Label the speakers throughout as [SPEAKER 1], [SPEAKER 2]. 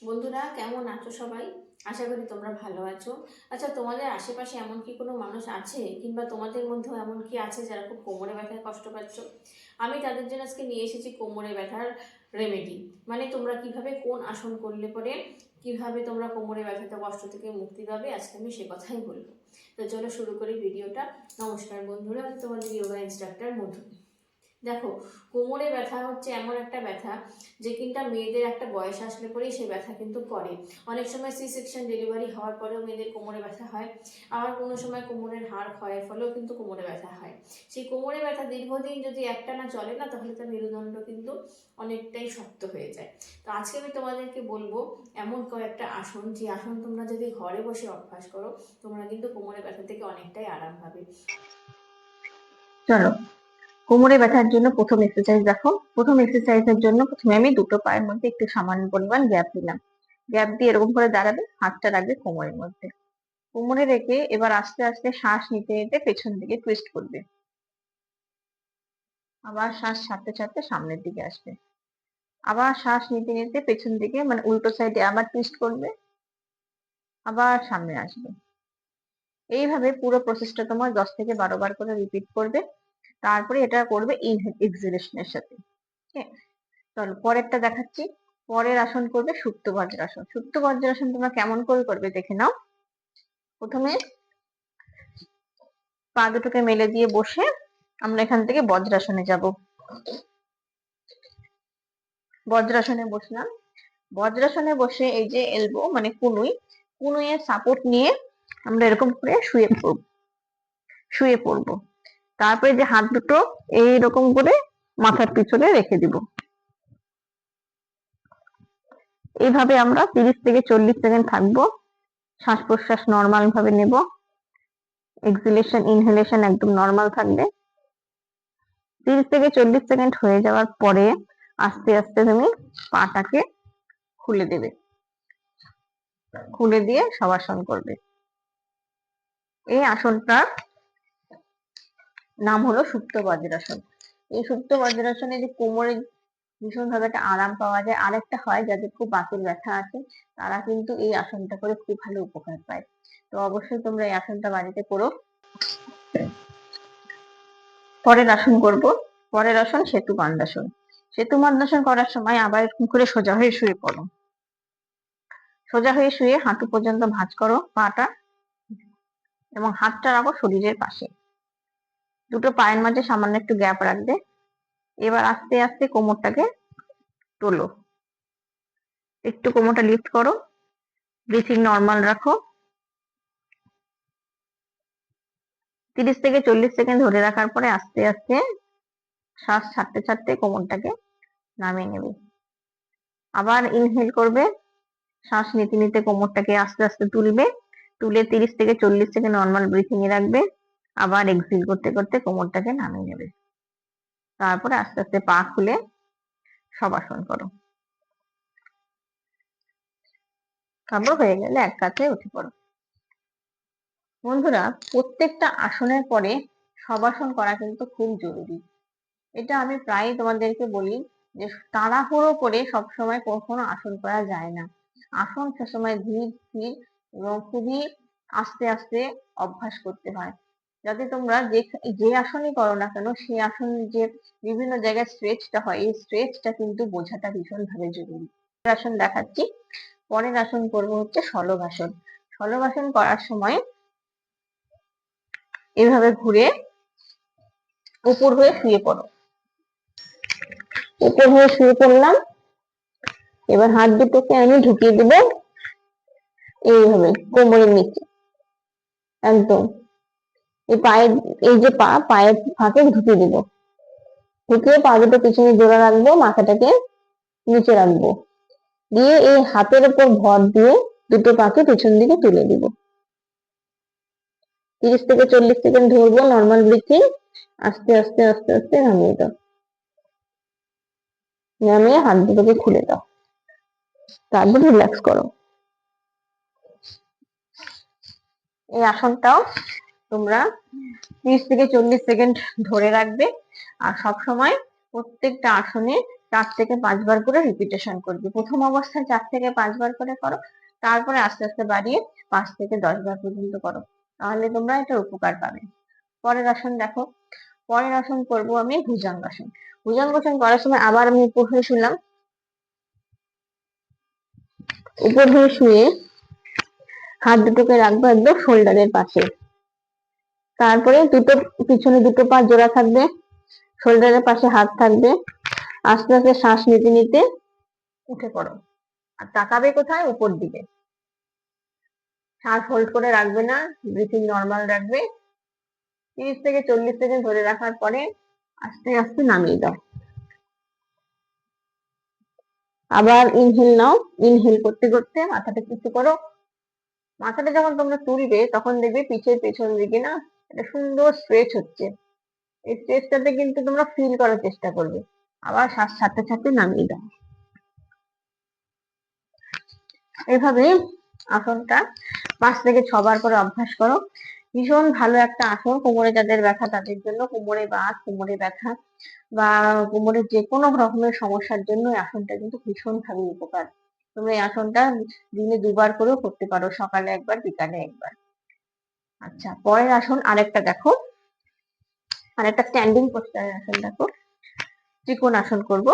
[SPEAKER 1] বন্ধুরা, কেমন আছো সবাই? আশা করি তোমরা ভালো আছো। আচ্ছা, তোমাদের আশেপাশে এমন কি কোনো মানুষ আছে, কিংবা তোমাদের মধ্যেও এমন কি আছে যারা খুব কোমরে ব্যথায় কষ্ট পাচ্ছ? আমি তাদের জন্য আজকে নিয়ে এসেছি কোমরে ব্যথার রেমেডি। মানে তোমরা কিভাবে কোন আসন করলে পরে কিভাবে তোমরা কোমরে ব্যথাতে কষ্ট থেকে মুক্তি পাবে, আজকে আমি সে কথাই বলবো। তো চলো শুরু করি ভিডিওটা। নমস্কার বন্ধুরা, আমি তোমাদের যোগা ইনস্ট্রাক্টর মধু। দেখো, কোমরে ব্যথা হচ্ছে এমন একটা ব্যথা যে কিনা মেয়েদের একটা বয়স আসলে পরেই সেই ব্যথা কিন্তু করে। অনেক সময় সি সেকশন ডেলিভারি হওয়ার পরেও মেয়েদের কোমরে ব্যথা হয়। আবার কোনো সময় কোমরের হাড় ক্ষয়ের ফলেও কিন্তু কোমরে ব্যথা হয়। সেই কোমরে ব্যথা দীর্ঘদিন যদি একটা না চলে না, তাহলে তার মেরুদণ্ড কিন্তু অনেকটাই শক্ত হয়ে যায়। তো আজকে আমি তোমাদেরকে বলবো এমন কয়েকটা আসন, যে আসন তোমরা যদি ঘরে বসে অভ্যাস করো, তোমরা কিন্তু কোমরে ব্যথা থেকে অনেকটাই আরাম পাবে।
[SPEAKER 2] চলো, কোমরে ব্যথার জন্য প্রথম এক্সারসাইজ দেখো। প্রথম এক্সারসাইজের জন্য প্রথমে আমি দুটো পায়ের মধ্যে একটু সামান্য পরিমাণ গ্যাপ দিলাম। গ্যাপ দিয়ে এরকম করে দাঁড়াবে, হাতটা রাখবে কোমরের মধ্যে। কোমরে রেখে এবার আস্তে আস্তে শ্বাস নিতে নিতে পেছন দিকে টুইস্ট করবে। আবার শ্বাস ছাড়তে ছাড়তে সামনের দিকে আসবে। আবার শ্বাস নিতে নিতে পেছন দিকে মানে উল্টো সাইডে আবার টুইস্ট করবে, আবার সামনে আসবে। এইভাবে পুরো প্রসেসটা তোমার 10 থেকে 12 বার করে রিপিট করবে। তারপরে এটা করবে ইনহেল এক্সহেলেশনের সাথে। ঠিক আছে? চলো পরেরটা দেখাচ্ছি। পরের আসন করবে সুপ্ত বজ্রাসন। সুপ্ত বজ্রাসন তোমরা কেমন করে করবে দেখে নাও। প্রথমে পা দুটোকে মেলে দিয়ে বসে আমরা এখান থেকে বজ্রাসনে যাব। বজ্রাসনে বসলাম। বজ্রাসনে বসে এই যে এলবো মানে কুনুইয়ের সাপোর্ট নিয়ে আমরা এরকম করে শুয়ে পড়বো। তারপরে যে হাত দুটো এইরকম করে মাথার পিছনে রেখে দিব। এইভাবে আমরা 30 থেকে 40 সেকেন্ড থাকবো। শ্বাস প্রশ্বাস নর্মাল ভাবে নেব। এক্সহেলেশন ইনহেলেশন একদম নর্মাল থাকবে। 30 থেকে 40 সেকেন্ড হয়ে যাওয়ার পরে আস্তে আস্তে তুমি পাটাকে খুলে দেবে। খুলে দিয়ে শবাসন করবে। এই আসনটার নাম হলো সুপ্ত বজ্রাসন। এই সুপ্ত বজ্রাসনে যে কোমরে ভীষণ ভাবে একটা আরাম পাওয়া যায়। আরেকটা হয় যাদের খুব বাতের ব্যথা আছে, তারা কিন্তু এই আসনটা করে খুব ভালো উপকার পায়। তো অবশ্যই তোমরা এই আসনটা বাড়িতে করো। পরের আসন করব। পরের আসন সেতু বান্দাসন। সেতু বান্দাসন করার সময় আবার এরকম করে সোজা হয়ে শুয়ে পড়ো। সোজা হয়ে শুয়ে হাঁটু পর্যন্ত ভাঁজ করো পাটা, এবং হাতটা রাখো শরীরের পাশে। দুটো পায়ের মাঝে সামান্য একটু গ্যাপ রাখবে। এবার আস্তে আস্তে কোমরটাকে তোলো। একটু কোমরটা লিফট করো। ব্রিথিং নর্মাল রাখো। 30 থেকে 40 সেকেন্ড ধরে রাখার পরে আস্তে আস্তে শ্বাস ছাড়তে ছাড়তে কোমরটাকে নামিয়ে নেবে। আবার ইনহেল করবে। শ্বাস নিতে নিতে কোমরটাকে আস্তে আস্তে তুলবে। তুলে 30 থেকে 40 সেকেন্ড নর্মাল ব্রিথিং এ রাখবে। আবার এক্সহেল করতে করতে কোমরটাকে নামিয়ে নেবে। তারপরে আস্তে আস্তে পা খুলে শবাসন করো। তারপর হয়ে গেলে এক কাছে উঠে পড়ো। বন্ধুরা, প্রত্যেকটা আসনের পরে শবাসন করা কিন্তু খুব জরুরি। এটা আমি প্রায় তোমাদেরকে বলি যে তাড়াহুড়ো করে সবসময় কখনো আসন করা যায় না। আসন সবসময় ধীর স্থির এবং খুবই আস্তে আস্তে অভ্যাস করতে হয়। যাতে তোমরা যে যে আসনই করো না কেন, সেই আসন যে বিভিন্ন জায়গায় স্ট্রেচটা হয়, এই স্ট্রেচটা কিন্তু বোঝাটা ভীষণ ভাবে জরুরি। আসন দেখাচ্ছি। পরের আসন করবো হচ্ছে শলভাসন। শলভাসন করার সময় এভাবে ঘুরে উপর হয়ে শুয়ে পড়ো। উপর হয়ে শুয়ে পড়লাম। এবার হাত দুটোকে আমি ঢুকিয়ে দেবো এইভাবে কোমরের নিচে, একদম এই পায়ের এই যে পায়ের ফাঁকে ঢুকিয়ে দেবো। ঢুকিয়ে পা দুটো পিছনে জোড়া রাখবো, মাথাটাকে নিচে রাখবো। দিয়ে এই হাতের উপর ভর দিয়ে দুটো পাকে পেছন দিকে তুলে দিব। 30 থেকে 40 সেকেন্ড ধরবো নর্মাল ব্রিথিং। আস্তে আস্তে আস্তে আস্তে নামিয়ে দাও। নামিয়ে হাত দুটোকে খুলে দাও। তারপর রিল্যাক্স করো। এই আসনটাও তোমরা 30 থেকে 40 সেকেন্ড ধরে রাখবে। আর সব সময় প্রত্যেকটা আসনে 4 থেকে 5 বার করে রিপিটেশন করবে। প্রথম অবস্থায় 4 থেকে 5 বার করে করো, তারপরে আস্তে আস্তে বাড়িয়ে 5 থেকে 10 বার পর্যন্ত করো, তাহলে তোমরা এটার উপকার পাবে। পরের আসন দেখো, পরের আসন করব আমি ভুজঙ্গাসন। ভুজঙ্গাসন করার সময় আবার আমি উপর হয়ে শুলাম, উপর হয়ে শুয়ে হাত দুটোকে রাখবো একদম শোল্ডারের পাশে, তারপরে পিছনে দুটো পা জোড়া থাকবে, শোল্ডারের পাশে হাত থাকবে, আস্তে আস্তে শ্বাস নিতে নিতে উঠে পড়ো। আর তাকাবে কোথায়? উপর দিকে। শ্বাস হোল্ড করে রাখবে না, ব্রিথিং নর্মাল রাখবে। 30 থেকে 40 সেকেন্ড ধরে রাখার পরে আস্তে আস্তে নামিয়ে দাও। আবার ইনহেল নাও, ইনহেল করতে করতে মাথাটা কিছু করো। মাথাটা যখন তোমরা তুলবে তখন দেখবে পিঠের পেছন দিকে না একটা সুন্দর স্ট্রেচ হচ্ছে। এই স্ট্রেচটাতে কিন্তু তোমরা ফিল করার চেষ্টা করবে। আবার শ্বাস ছাড়তে ছাড়তে নামিয়ে দাও। এভাবে আসনটা 5 থেকে 6 বার করে অভ্যাস করো। ভীষণ ভালো একটা আসন, কোমরে যাদের ব্যথা তাদের জন্য, কোমরে বাত, কোমরে ব্যথা বা কোমরের যে কোনো রকমের সমস্যার জন্য এই আসনটা কিন্তু ভীষণ ভাবে উপকার। তোমরা এই আসনটা দিনে 2 বার করেও করতে পারো, সকালে একবার, বিকালে একবার। আচ্ছা, পরের আসন আরেকটা দেখো, আরেকটা স্ট্যান্ডিং পোস্টারের আসন দেখো। ত্রিকোণ আসন করব।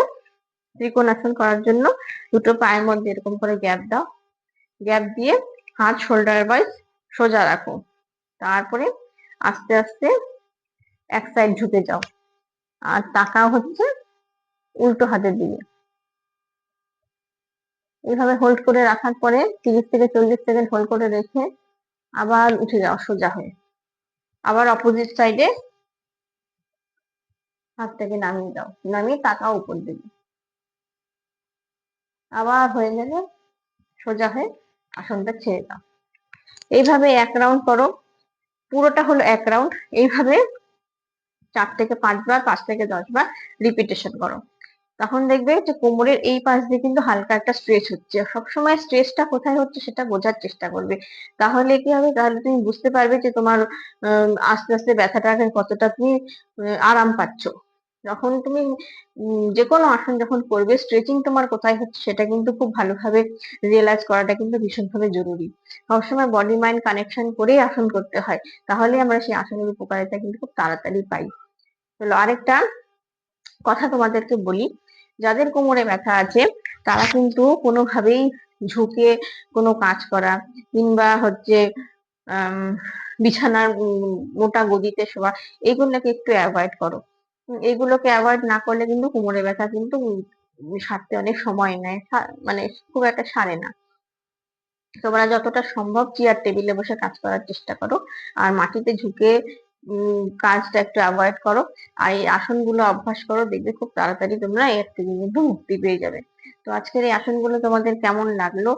[SPEAKER 2] ত্রিকোণ আসন করার জন্য দুটো পায়ের মধ্যে এরকম করে গ্যাপ দাও, গ্যাপ দিয়ে হাত শোল্ডার ওয়াইজ সোজা রাখো, তারপরে আস্তে আস্তে এক সাইড ঝুঁকে যাও আর তাকাও হচ্ছে উল্টো হাতের দিকে। এইভাবে হোল্ড করে রাখার পরে 30 থেকে 40 সেকেন্ড হোল্ড করে রেখে আবার উঠে যাও সোজা হয়ে, আবার অপোজিট সাইডে হাতটাকে নামিয়ে দাও, নামিয়ে তাকাও উপর দিকে, আবার হয়ে গেলে সোজা হয়ে আসনটা ছেড়ে দাও। এইভাবে 1 রাউন্ড করো, পুরোটা হলো 1 রাউন্ড। এইভাবে 4 থেকে 5 বার, 5 থেকে 10 বার রিপিটেশন করো। তখন দেখবে যে কোমরের এই পাশ দিয়ে কিন্তু হালকা একটা স্ট্রেচ হচ্ছে। সবসময় স্ট্রেচটা কোথায় হচ্ছে সেটা বোঝার চেষ্টা করবে, তাহলে কি হবে, তাহলে তুমি বুঝতে পারবে যে তোমার আস্তে আস্তে ব্যথাটা কতটা তুমি আরাম পাচ্ছ। যখন তুমি যে কোনো আসন যখন করবে, স্ট্রেচিং তোমার কোথায় হচ্ছে সেটা কিন্তু খুব ভালোভাবে রিয়েলাইজ করাটা কিন্তু ভীষণভাবে জরুরি। সবসময় বডি মাইন্ড কানেকশন করেই আসন করতে হয়, তাহলে আমরা সেই আসনের উপকারিতা কিন্তু খুব তাড়াতাড়ি পাই। চলো আরেকটা কথা তোমাদেরকে বলি, যাদের কোমরে ব্যথা আছে তারা কিন্তু কোনোভাবেই ঝুঁকে কোনো কাজ করা কিংবা হচ্ছে বিছানার মোটা গদিতে শোয়া, এগুলোকে একটু অ্যাভয়েড করো। এগুলোকে অ্যাভয়েড না করলে কিন্তু কোমরে ব্যথা কিন্তু সারতে অনেক সময় নেয়, মানে খুব একটা সারে না। তোমরা যতটা সম্ভব চেয়ার টেবিলে বসে কাজ করার চেষ্টা করো, আর মাটিতে ঝুঁকে কাজটা একটু অ্যাভয়েড করো। আর এই আসনগুলো অভ্যাস করো, দেখবে খুব তাড়াতাড়ি তোমরা এর থেকে কিন্তু মুক্তি পেয়ে যাবে। তো আজকের এই আসনগুলো তোমাদের কেমন লাগলো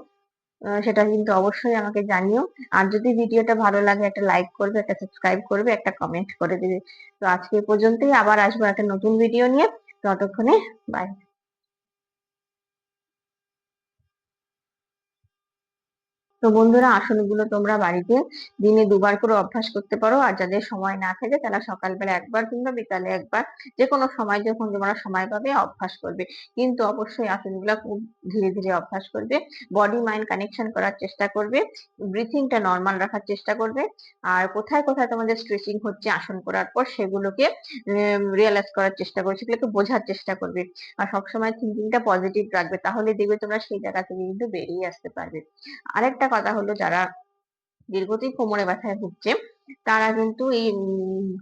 [SPEAKER 2] সেটা কিন্তু অবশ্যই আমাকে জানিও। আর যদি ভিডিওটা ভালো লাগে একটা লাইক করবে, একটা সাবস্ক্রাইব করবে, একটা কমেন্ট করে দেবে। তো আজকে এই পর্যন্তই, আবার আসবো একটা নতুন ভিডিও নিয়ে। ততক্ষণে বাই। তো বন্ধুরা, আসনগুলো তোমরা বাড়িতে দিনে 2 বার করে অভ্যাস করতে পারো। আর যাদের সময় না থাকে তারা সকালবেলা একবার কিংবা বিকালে একবার, যে কোনো সময় যখন তোমরা সময় পাবে অভ্যাস করবে। কিন্তু অবশ্যই আসনগুলো খুব ধীরে ধীরে অভ্যাস করবে, বডি মাইন্ড কানেকশন করার চেষ্টা করবে, ব্রিথিংটা নর্মাল রাখার চেষ্টা করবে। আর কোথায় কোথায় তোমাদের স্ট্রেচিং হচ্ছে আসন করার পর সেগুলোকে রিয়েলাইজ করার চেষ্টা করবে, সেগুলোকে বোঝার চেষ্টা করবে। আর সবসময় থিঙ্কিংটা পজিটিভ রাখবে, তাহলে দেখবে তোমরা সেই জায়গা থেকে কিন্তু বেরিয়ে আসতে পারবে। আরেকটা কথা হলো, যারা দীর্ঘদিন কোমরে ব্যথায় ভুগছে তারা কিন্তু এই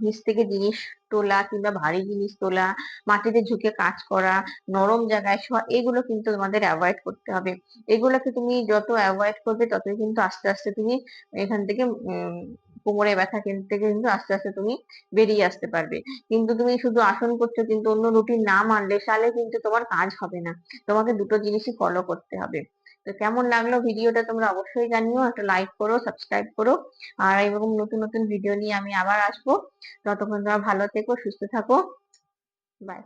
[SPEAKER 2] নিচ থেকে জিনিস তোলা কিংবা ভারী জিনিস তোলা, মাটিতে ঝুঁকে কাজ করা, নরম জায়গায় শোয়া, এগুলো কিন্তু তোমাদের অ্যাভয়েড করতে হবে। এগুলোকে তুমি যত অ্যাভয়েড করবে ততই কিন্তু আস্তে আস্তে তুমি এখান থেকে কোমরে ব্যথা থেকে কিন্তু আস্তে আস্তে তুমি বেরিয়ে আসতে পারবে। কিন্তু তুমি শুধু আসন করছো কিন্তু অন্য রুটিন না মানলে তাহলে কিন্তু তোমার কাজ হবে না। তোমাকে দুটো জিনিসই ফলো করতে হবে। তো কেমন লাগলো ভিডিওটা তোমরা অবশ্যই জানিও, একটা লাইক করো, সাবস্ক্রাইব করো। আর এরকম নতুন নতুন ভিডিও নিয়ে আমি আবার আসবো। ততক্ষণ তোমরা ভালো থেকো, সুস্থ থাকো। বাই।